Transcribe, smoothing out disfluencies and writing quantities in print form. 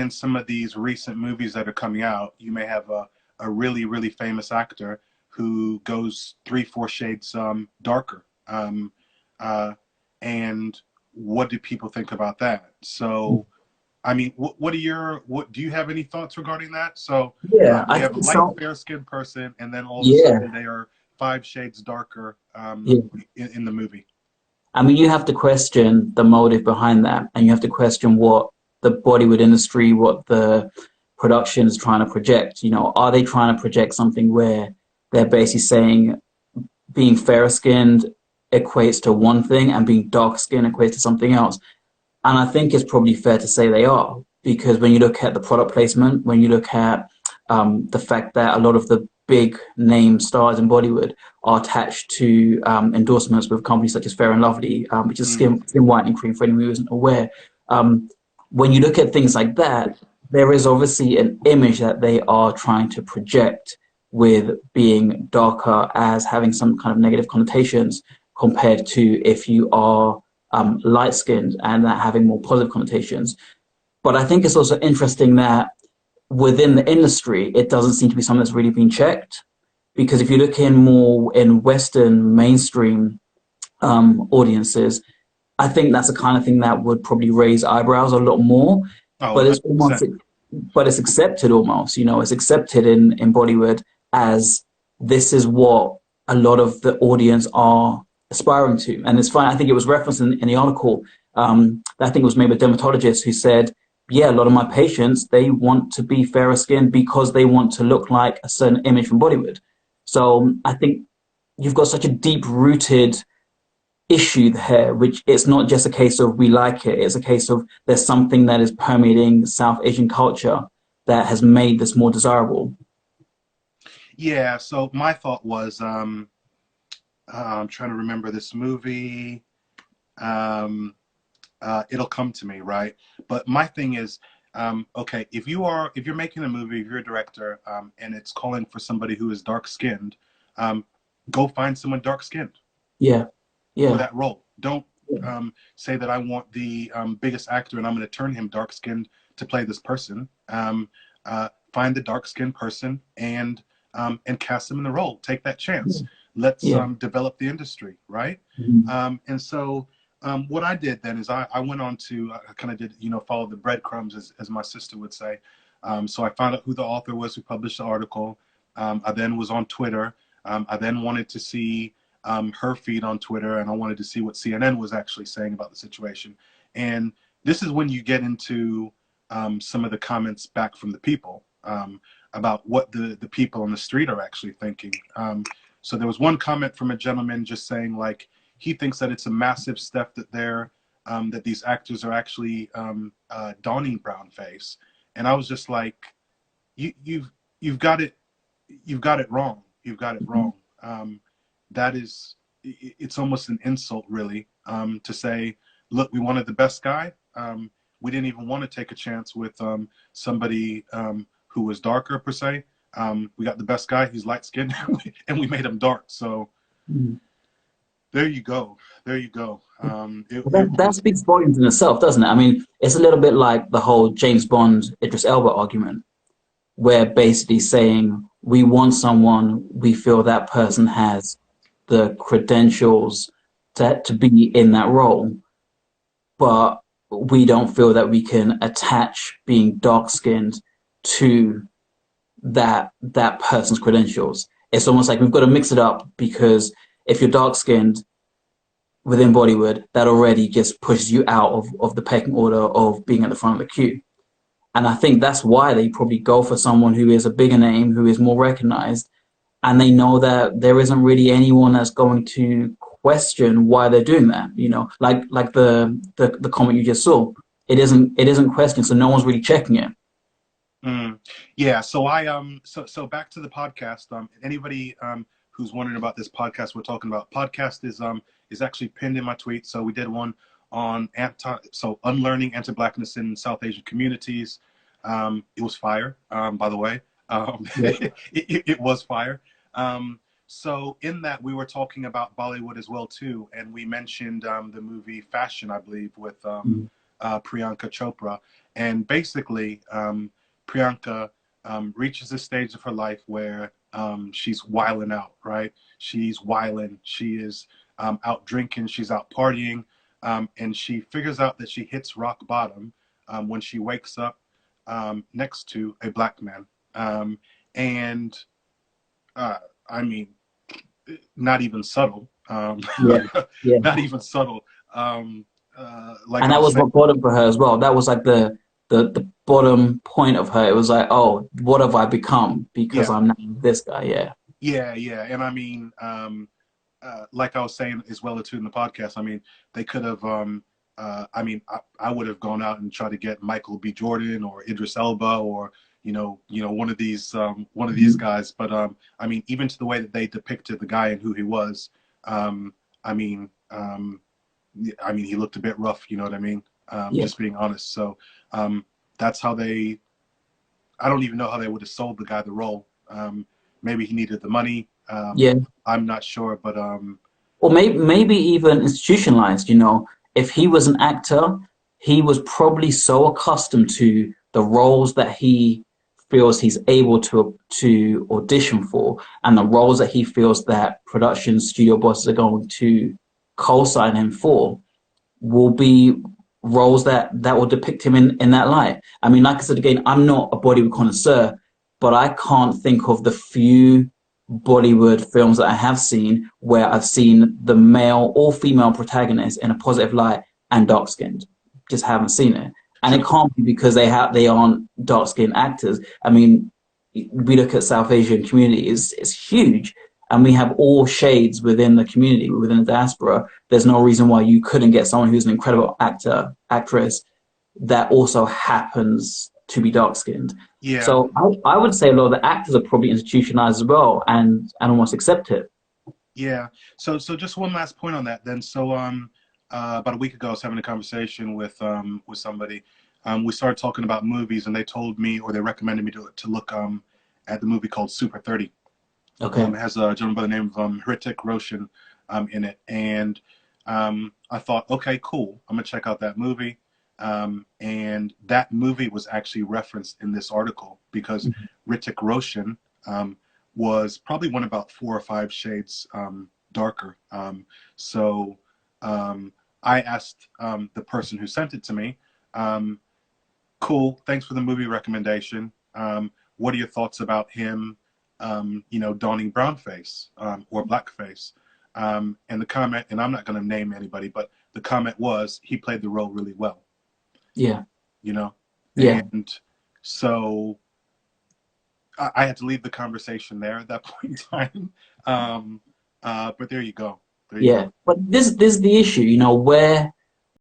in some of these recent movies that are coming out, you may have a really, really famous actor who goes 3, 4 shades darker. And what do people think about that? So, I mean, what do you have any thoughts regarding that? So, Yeah, I you have a think light, so. fair-skinned person, and then all of a Yeah, sudden they are 5 shades darker yeah. in the movie. I mean, you have to question the motive behind that, and you have to question what the Bollywood industry, what the production is trying to project. You know, are they trying to project something where they're basically saying being fair skinned equates to one thing and being dark skinned equates to something else? And I think it's probably fair to say they are, because when you look at the product placement, when you look at the fact that a lot of the big name stars in Bollywood are attached to endorsements with companies such as Fair and Lovely, which is Mm. skin whitening cream for anyone who isn't aware. Um, when you look at things like that, there is obviously an image that they are trying to project with being darker as having some kind of negative connotations compared to if you are light skinned and that having more positive connotations. But I think it's also interesting that within the industry, it doesn't seem to be something that's really been checked. Because if you look in more in Western mainstream audiences, I think that's the kind of thing that would probably raise eyebrows a lot more. Oh, But it's almost, 100%. but it's accepted almost. You know, it's accepted in Bollywood as this is what a lot of the audience are aspiring to. And it's fine. I think it was referenced in the article. I think it was maybe a dermatologist who said, yeah, a lot of my patients, they want to be fairer skinned because they want to look like a certain image from Bollywood. So I think you've got such a deep rooted issue there, which it's not just a case of we like it, it's a case of there's something that is permeating South Asian culture that has made this more desirable. Yeah. So my thought was, I'm trying to remember this movie. Um, It'll come to me, right? But my thing is, okay, if you're making a movie, if you're a director, and it's calling for somebody who is dark skinned, um, go find someone dark skinned Yeah, for yeah, that role. Don't say that I want the biggest actor and I'm going to turn him dark skinned to play this person. Find the dark skinned person and cast them in the role. Take that chance. Let's yeah. develop the industry, right? Mhm. And so what I did then is I went on to I kind of did follow the breadcrumbs as my sister would say. So I found out who the author was who published the article. I then was on Twitter. I then wanted to see her feed on Twitter, and I wanted to see what CNN was actually saying about the situation. And this is when you get into some of the comments back from the people about what the people on the street are actually thinking. So there was one comment from a gentleman just saying like he thinks that it's a massive step that that these actors are actually donning brownface, and I was just like, you, you've you've got it you've got it wrong. You've got it wrong. That is, it's almost an insult, really, to say, look, we wanted the best guy. We didn't even want to take a chance with somebody who was darker, per se. We got the best guy. He's light skinned, and we made him dark. So Mhm. there you go. There you go. Well, that speaks volumes in itself, doesn't it? I mean, it's a little bit like the whole James Bond Idris Elba argument, where basically saying we want someone, we feel that person has the credentials to be in that role, but we don't feel that we can attach being dark skinned to that person's credentials. It's almost like we've got to mix it up because if you're dark skinned within Bollywood, that already just pushes you out of the pecking order of being at the front of the queue. And I think that's why they probably go for someone who is a bigger name, who is more recognized, and they know that there isn't really anyone that's going to question why they're doing that. You know, like the comment you just saw, it isn't questioned, so no one's really checking it. Mm. Yeah, so so back to the podcast. Anybody who's wondering about this podcast we're talking about, podcast is actually pinned in my tweet. So we did one on unlearning anti-blackness in South Asian communities. It was fire, by the way. Yeah. It was fire. So in that we were talking about Bollywood as well too, and we mentioned the movie Fashion, I believe, with Priyanka Chopra. And basically, Priyanka reaches this stage of her life where she's wilding out, right? She's wilding. She is out drinking. She's out partying. And she figures out that she hits rock bottom when she wakes up next to a black man. And uh, I mean, not even subtle. Yeah, yeah. Not even subtle. Like And I that was was saying, what bottom for her as well. That was like the bottom point of her. It was like, oh, what have I become because yeah, I'm now this guy? Yeah, yeah. And I mean, like I was saying as well too in the podcast, I mean, they could have, I mean, I would have gone out and tried to get Michael B. Jordan or Idris Elba or, one of these mhm, guys. But, I mean, even to the way that they depicted the guy and who he was, I mean, he looked a bit rough, you know what I mean? yeah, Just being honest. So, that's how I don't even know how they would have sold the guy the role. Maybe he needed the money. yeah. I'm not sure, but Or maybe even institutionalized. You know, if he was an actor, he was probably so accustomed to the roles that he feels he's able to audition for, and the roles that he feels that production studio bosses are going to co-sign him for, will be roles that will depict him in that light. I mean, like I said again, I'm not a Bollywood connoisseur, but I can't think of the few Bollywood films that I have seen where I've seen the male or female protagonist in a positive light and dark skinned. Just haven't seen it. And it true. can't be because they aren't dark skinned actors. I mean, we look at South Asian community, it's huge. And we have all shades within the community, within the diaspora. There's no reason why you couldn't get someone who's an incredible actor, actress that also happens to be dark skinned. Yeah, So I would say a lot of the actors are probably institutionalized as well and almost accept it. yeah. So just one last point on that then. So about a week ago I was having a conversation with somebody. We started talking about movies and they told me or they recommended me to look at the movie called Super 30. Okay. It has a gentleman by the name of Hrithik Roshan in it. And I thought, okay, cool. I'm gonna check out that movie. And that movie was actually referenced in this article because Hrithik Roshan was probably one about 4 or 5 shades darker. So I asked the person who sent it to me, cool, thanks for the movie recommendation. What are your thoughts about him, donning brownface or blackface? And the comment, and I'm not going to name anybody, but the comment was he played the role really well, Yeah. you know? Yeah. And so I had to leave the conversation there at that point in time. But there you go. There you Yeah. go. But this is the issue, you know, where